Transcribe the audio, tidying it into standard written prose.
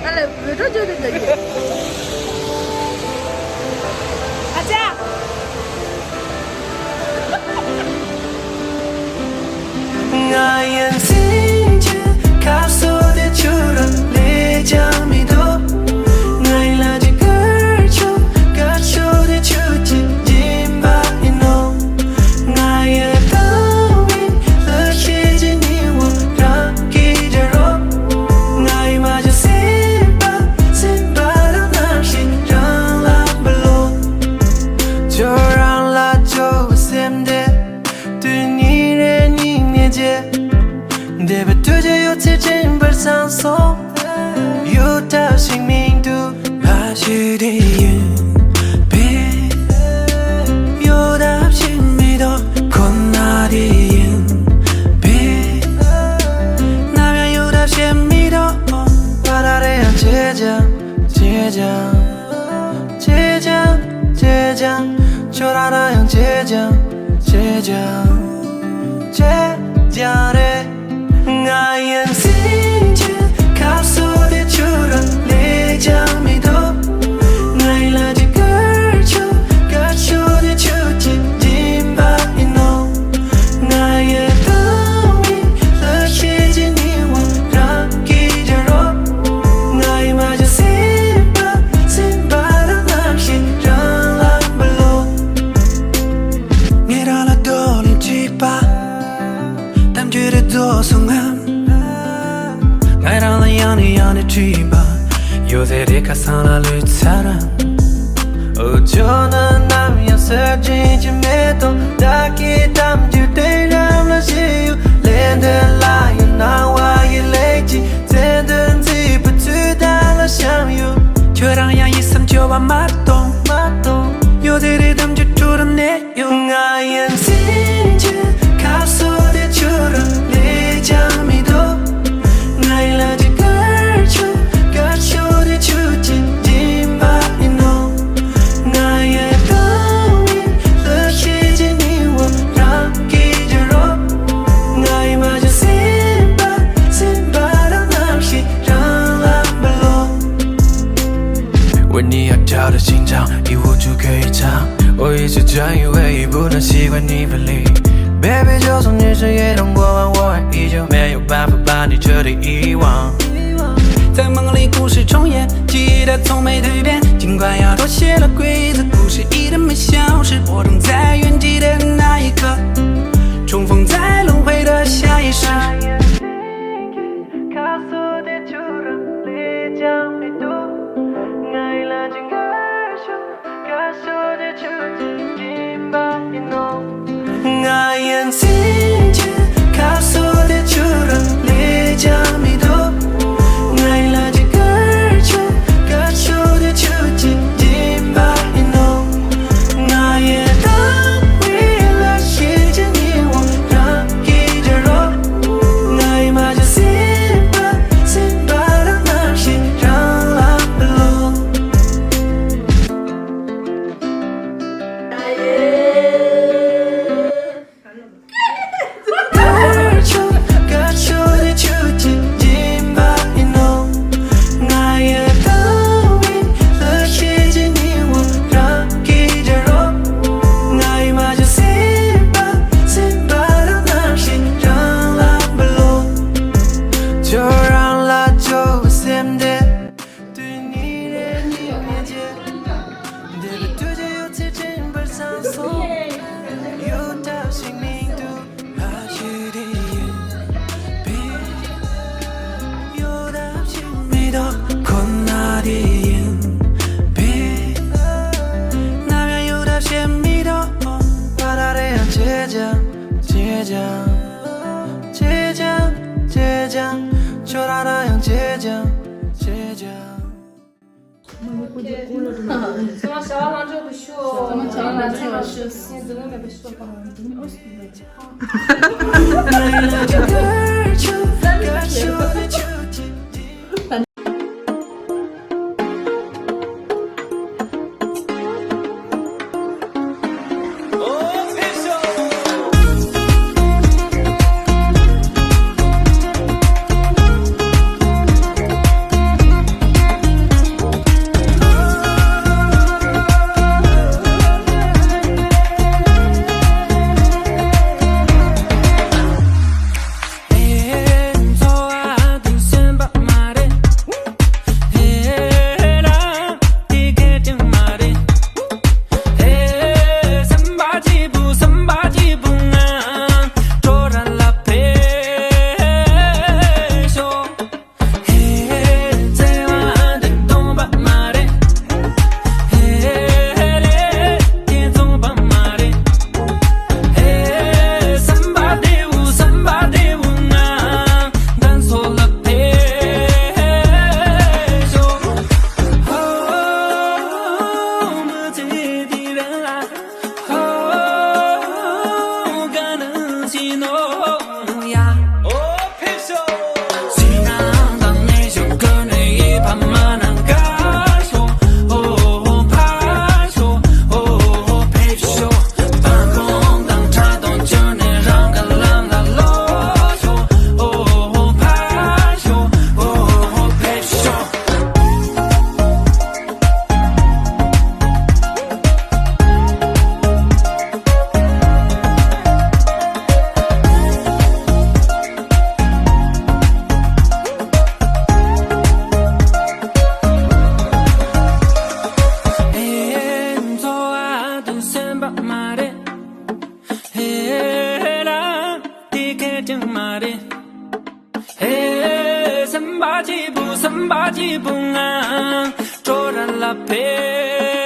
알레 왜 저러는 거지? 가자. 나의 생체 가속의 주름 내 잠이 더 나일라지 걸쳐 가속의 주지 진바이 너 나의 더위 으시지 니워 라기제로 나의 마저 심바라 날씨 랑라블로 저랑라 저semde dünyere ningece debe tuझे 요새 진발 산소 유타 생명도 아시리인 비 요답신 믿어 건나리인 비 나면 요답신 믿어 바라래야 제장 졸아라양 제장에 나의 생체 가속의 주름 내 잠이 더 나일라지 걸쳐 가속의 주지 진바이 너 나의 더위 으시지 니워 라기제로 나의 마저 심바라 날씨 랑라블로 니라라 돌리지 봐 담주를 도성함 나이랑 연이 뒤봐 요새리 가사나 루차랑 어쩌는 남이야 서지지 매도 닭이 담주 대람라 시유 랜드라이 나와의 레이지 쟤든지 부투달라 샴유 저랑 양 있음 저와 맛도 요새리 담주 뚫어내요 나의 생체 가속의 주름 내 잠이 더 나일라지 걸쳐 가속의 주지 진바이 너 나의 더위 으시지 니워 라기제로 나의 마저 심바라 날씨 랑라블로为你而跳的心脏一无处可以藏我一直专以为不能习惯你分离 Baby 就算日子也让过完我还依旧没有办法把你彻底遗忘在梦里故事重演记忆的从没蜕变尽管要妥协了规则故事一直没消失我等在原地的那一刻重逢在轮回的下一世나의 생체 가속의 주름 내 잠이 더 나일라지 걸쳐 가속의 주지 진바이 너 나의 더위 으시지 니워 라기제로 나의 마저 심바라 날씨 랑라블로 제장 졸아라양 제장 怎么小王这不学？怎么讲呢？这个是你怎么没被说吧？你二十没讲。 바지 부산 바지 붕아 조랄라페